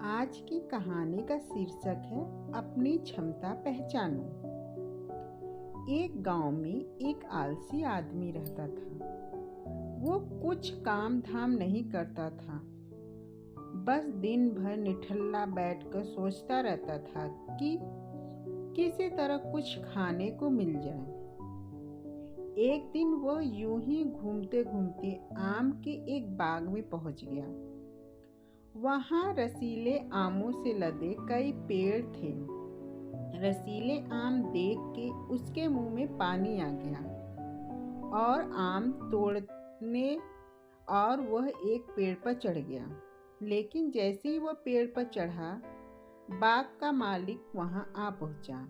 आज की कहानी का शीर्षक है अपनी क्षमता पहचानो। एक गांव में एक आलसी आदमी रहता था। वो कुछ काम धाम नहीं करता था, बस दिन भर निठल्ला बैठकर सोचता रहता था कि किसी तरह कुछ खाने को मिल जाए। एक दिन वो यूं ही घूमते घूमते आम के एक बाग में पहुंच गया। वहां रसीले आमों से लदे कई पेड़ थे। रसीले आम देख के उसके मुंह में पानी आ गया और आम तोड़ने और वह एक पेड़ पर चढ़ गया। लेकिन जैसे ही वह पेड़ पर चढ़ा, बाग का मालिक वहां आ पहुंचा।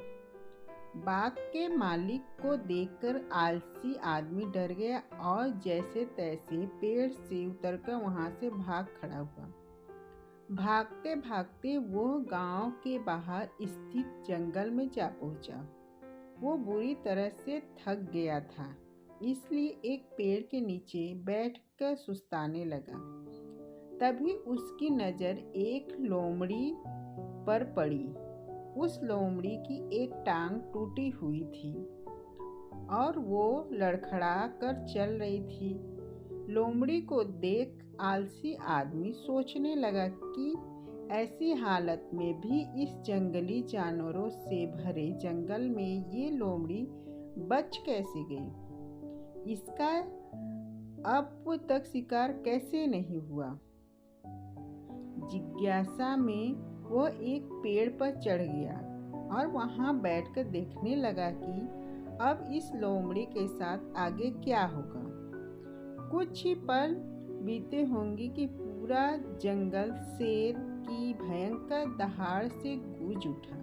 बाग के मालिक को देखकर आलसी आदमी डर गया और जैसे तैसे पेड़ से उतरकर वहां से भाग खड़ा हुआ। भागते भागते वो गांव के बाहर स्थित जंगल में जा पहुंचा। वो बुरी तरह से थक गया था, इसलिए एक पेड़ के नीचे बैठकर सुस्ताने लगा। तभी उसकी नज़र एक लोमड़ी पर पड़ी। उस लोमड़ी की एक टांग टूटी हुई थी और वो लड़खड़ा कर चल रही थी। लोमड़ी को देख आलसी आदमी सोचने लगा कि ऐसी हालत में भी इस जंगली जानवरों से भरे जंगल में ये लोमड़ी बच कैसे गई। इसका अब तक शिकार कैसे नहीं हुआ। जिज्ञासा में वो एक पेड़ पर चढ़ गया और वहां बैठकर देखने लगा कि अब इस लोमड़ी के साथ आगे क्या होगा। कुछ ही पल बीते होंगे कि पूरा जंगल शेर की भयंकर दहाड़ से गूंज उठा,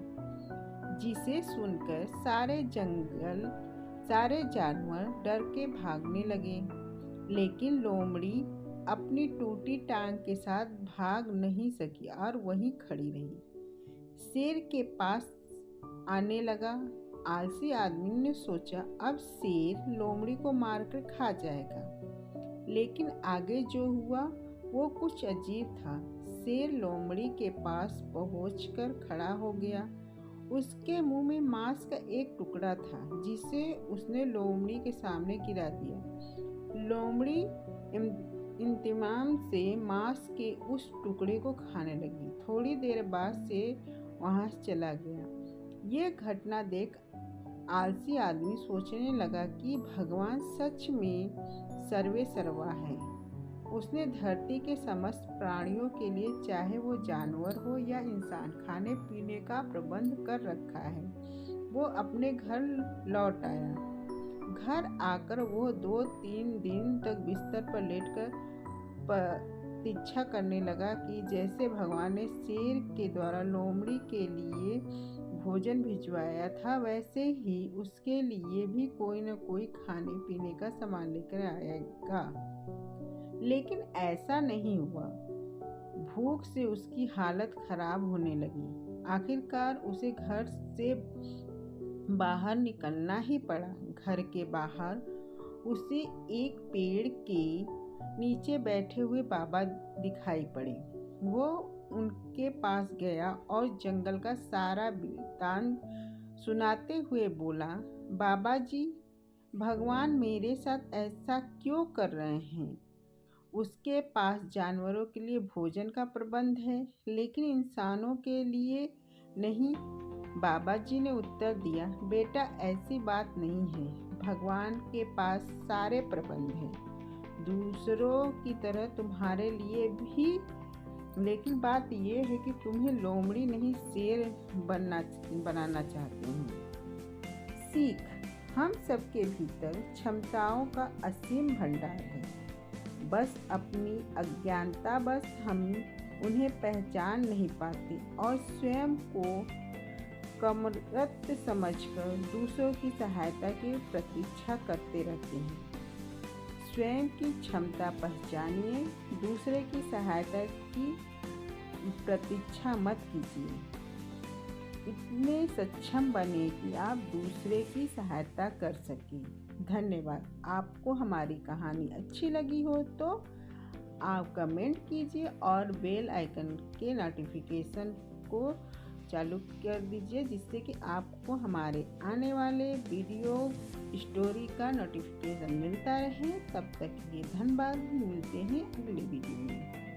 जिसे सुनकर सारे जानवर डर के भागने लगे। लेकिन लोमड़ी अपनी टूटी टांग के साथ भाग नहीं सकी और वहीं खड़ी रही। शेर के पास आने लगा। आलसी आदमी ने सोचा अब शेर लोमड़ी को मारकर खा जाएगा, लेकिन आगे जो हुआ वो कुछ अजीब था। शेर लोमड़ी के पास पहुंचकर खड़ा हो गया। उसके मुंह में मांस का एक टुकड़ा था, जिसे उसने लोमड़ी के सामने गिरा दिया। लोमड़ी इंतजाम से मांस के उस टुकड़े को खाने लगी। थोड़ी देर बाद से वहां से चला गया। ये घटना देख आलसी आदमी सोचने लगा कि भगवान सच में सर्वे सर्वा है। उसने धरती के समस्त प्राणियों के लिए, चाहे वो जानवर हो या इंसान, खाने पीने का प्रबंध कर रखा है। वो अपने घर लौट आया। घर आकर वो 2-3 दिन तक बिस्तर पर लेटकर प्रतीक्षा करने लगा कि जैसे भगवान ने शेर के द्वारा लोमड़ी के लिए भोजन भिजवाया था, वैसे ही उसके लिए भी कोई न कोई खाने पीने का सामान लेकर आएगा। लेकिन ऐसा नहीं हुआ। भूख से उसकी हालत खराब होने लगी। आखिरकार उसे घर से बाहर निकलना ही पड़ा। घर के बाहर उसे एक पेड़ के नीचे बैठे हुए बाबा दिखाई पड़े। वो उनके पास गया और जंगल का सारा वृत्तांत सुनाते हुए बोला, बाबा जी, भगवान मेरे साथ ऐसा क्यों कर रहे हैं? उसके पास जानवरों के लिए भोजन का प्रबंध है, लेकिन इंसानों के लिए नहीं। बाबा जी ने उत्तर दिया, बेटा ऐसी बात नहीं है। भगवान के पास सारे प्रबंध हैं, दूसरों की तरह तुम्हारे लिए भी। लेकिन बात यह है कि तुम्हें लोमड़ी नहीं शेर बनाना चाहते हैं। सीख, हम सबके भीतर क्षमताओं का असीम भंडार है। बस अपनी अज्ञानतावश हम उन्हें पहचान नहीं पाते और स्वयं को कमरत समझकर दूसरों की सहायता की प्रतीक्षा करते रहते हैं। स्वयं की क्षमता पहचानिए, दूसरे की सहायता की प्रतीक्षा मत कीजिए। इतने सक्षम बने कि आप दूसरे की सहायता कर सकें। धन्यवाद। आपको हमारी कहानी अच्छी लगी हो तो आप कमेंट कीजिए और बेल आइकन के नोटिफिकेशन को चालू कर दीजिए, जिससे कि आपको हमारे आने वाले वीडियो स्टोरी का नोटिफिकेशन मिलता रहे। तब तक ये धन्यवाद, मिलते हैं अगले वीडियो में।